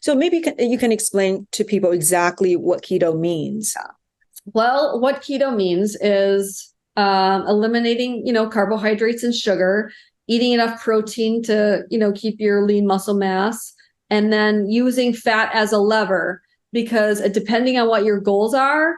So maybe you can explain to people exactly what keto means. Well, what keto means is eliminating, carbohydrates and sugar, eating enough protein to, keep your lean muscle mass, and then using fat as a lever, because depending on what your goals are,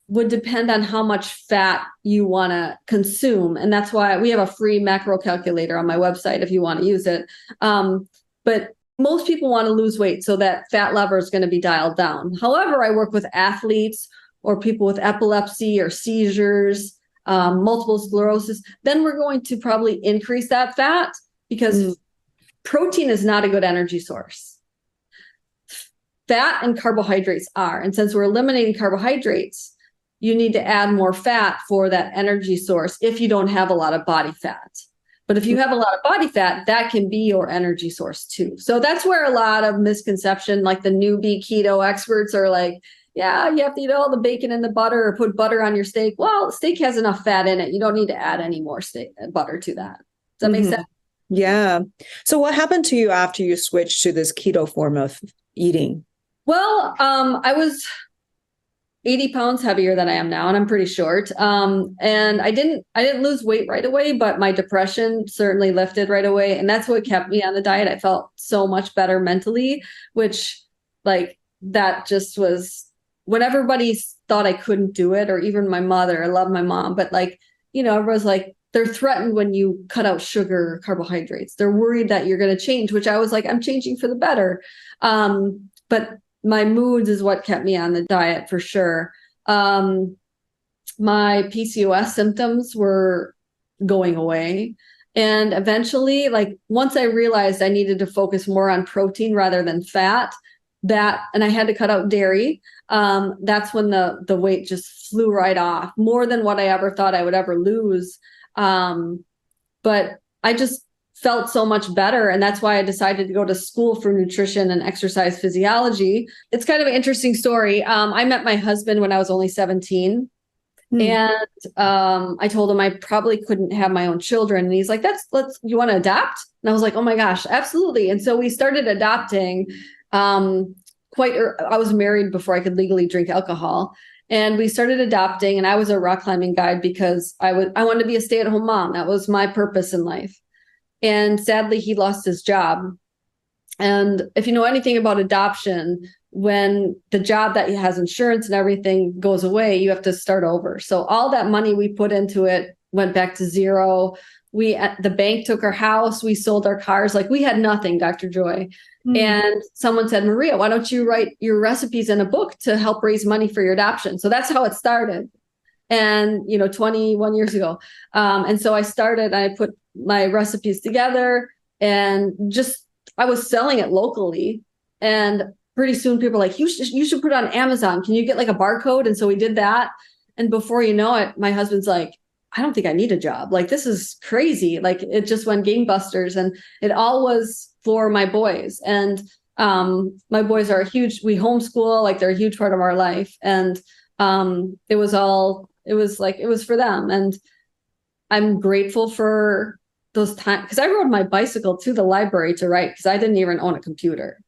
would depend on how much fat you want to consume. And that's why we have a free macro calculator on my website if you want to use it. But most people want to lose weight, so that fat lever is going to be dialed down. However, I work with athletes or people with epilepsy or seizures, multiple sclerosis. Then we're going to probably increase that fat, because protein is not a good energy source. Fat and carbohydrates are. And since we're eliminating carbohydrates, you need to add more fat for that energy source if you don't have a lot of body fat. But if you have a lot of body fat, that can be your energy source too. So that's where a lot of misconception, like the newbie keto experts are like, yeah, you have to eat all the bacon and the butter or put butter on your steak. Well, steak has enough fat in it. You don't need to add any more butter to that. Does that make sense? Yeah. So what happened to you after you switched to this keto form of eating? Well, I was 80 pounds heavier than I am now, and I'm pretty short. And I didn't lose weight right away, but my depression certainly lifted right away. And that's what kept me on the diet. I felt so much better mentally, which that just was when everybody thought I couldn't do it, or even my mother. I love my mom, but everyone's like, they're threatened when you cut out sugar, carbohydrates. They're worried that you're going to change, which I was like, I'm changing for the better. But my moods is what kept me on the diet for sure. My PCOS symptoms were going away. And eventually, once I realized I needed to focus more on protein rather than fat, and I had to cut out dairy, that's when the weight just flew right off, more than what I ever thought I would ever lose. But I just felt so much better. And that's why I decided to go to school for nutrition and exercise physiology. It's kind of an interesting story. I met my husband when I was only 17. And I told him I probably couldn't have my own children. And he's like, you want to adopt? And I was like, oh my gosh, absolutely. And so we started adopting. I was married before I could legally drink alcohol. And we started adopting, and I was a rock climbing guide because I wanted to be a stay-at-home mom. That was my purpose in life. And sadly, he lost his job. And if you know anything about adoption, when the job that has insurance and everything goes away, you have to start over. So all that money we put into it went back to zero. The bank took our house. We sold our cars. We had nothing, Dr. Joy. And someone said, Maria, why don't you write your recipes in a book to help raise money for your adoption? So that's how it started. And, 21 years ago. And so I started, I put my recipes together, and I was selling it locally. And pretty soon people were like, you should put it on Amazon. Can you get a barcode? And so we did that. And before you know it, my husband's like, I don't think I need a job. This is crazy. It just went gangbusters, and it all was for my boys. And my boys are we homeschool, they're a huge part of our life. And it was for them. And I'm grateful for those times, because I rode my bicycle to the library to write, because I didn't even own a computer.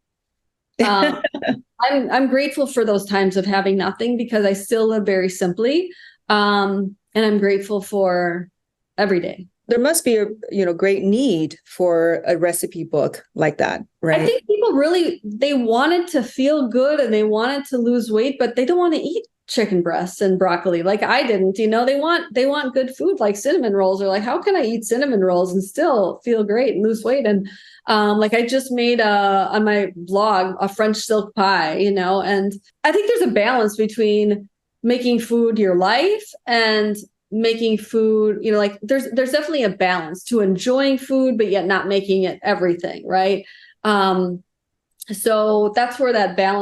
I'm grateful for those times of having nothing, because I still live very simply. And I'm grateful for every day. There must be a great need for a recipe book like that, right? I think people they wanted to feel good and they wanted to lose weight, but they don't want to eat chicken breasts and broccoli like I didn't. They want good food, like cinnamon rolls, or how can I eat cinnamon rolls and still feel great and lose weight? And I just made on my blog a French silk pie, and I think there's a balance between making food your life and making food, there's definitely a balance to enjoying food, but yet not making it everything, right? So that's where that balance